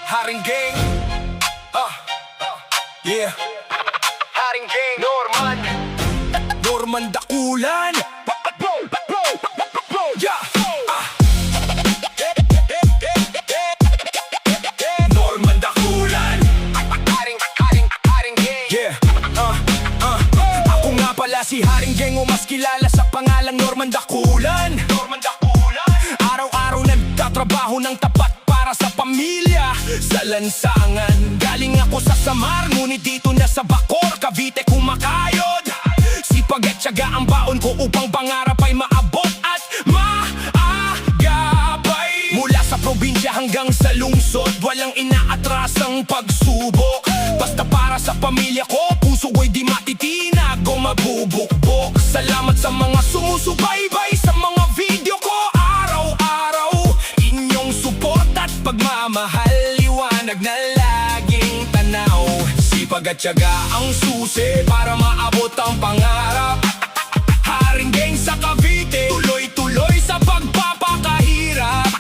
Haring Gang. Yeah. Haring Gang. Norman Dakulan. Yeah. Norman Dakulan. Haring Gang. Yeah. Ako nga pala si Haring Gang, o mas kilala sa pangalang Norman Dakulan. Araw-araw nagtatrabaho ng tapat para sa pamilya. Sa lansangan, galing ako sa Samar, ngunit dito na sa Bacoor, Cavite kumakayod. Sipag at tiyaga ang baon ko upang pangarap ay maabot at maagapay. Mula sa probinsya hanggang sa lungsod, walang inaatrasang pagsubok. Basta para sa pamilya ko, puso ko'y di matitinag o mabubukbok. Salamat sa mga sumusubaybay sa mga video ko araw-araw. Inyong support at pagmamahal, liwanag na laging tanaw. Sipag at tiyaga ang susi para maabot ang pangarap. Haring Gang sa Cavite, tuloy-tuloy sa pagpapakahirap.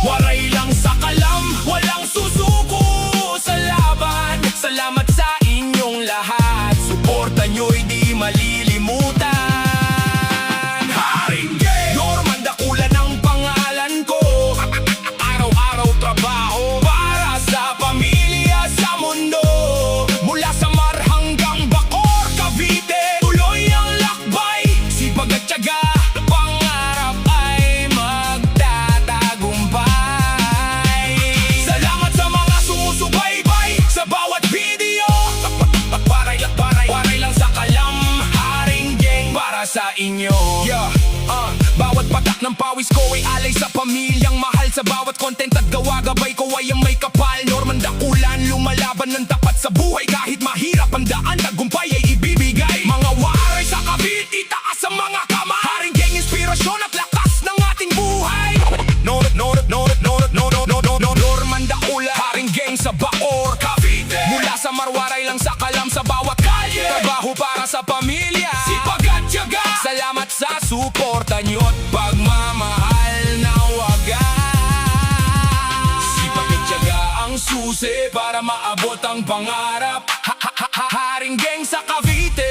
Waray lang sa kalam, walang susuko sa laban. Salamat sa inyong lahat, suporta nyo'y di malilimutan. Haring Gang, Norman Dakulan ang pangalan ko. Araw-araw trabaho para sa pamilya sa mundo. Mula sa Samar hanggang Bacoor, Cavite, tuloy ang lakbay. Sipag at tiyaga, pangarap ay magtatagumpay. Salamat sa mga sumusubaybay sa bawat video. Waray lang sa kalam, Haring Gang para sa inyo. Yeah. Bawat patak ng pawis ko ay alay sa pamilyang mahal. Sa bawat content at gawa, gabay ko ay ang may kapal. Norman Dakulan, lumalaban ng tapat sa buhay. Kahit mahirap ang daan, tagumpay ay ibibigay. Mga waray sa Cavite, itaas ang mga kamay. Haring Gang, inspirasyon at lakas ng ating buhay. Norman Dakulan, Haring Gang sa Bacoor, Cavite. Mula sa Marwaray lang sa kalam, sa bawat kalye. Trabaho para sa pamilya, sipag at tiyaga. Salamat sa suporta nyo at pagmamahal na wagas. Sipag at tiyaga ang susi para maabot ang pangarap. Haring Gang sa Cavite.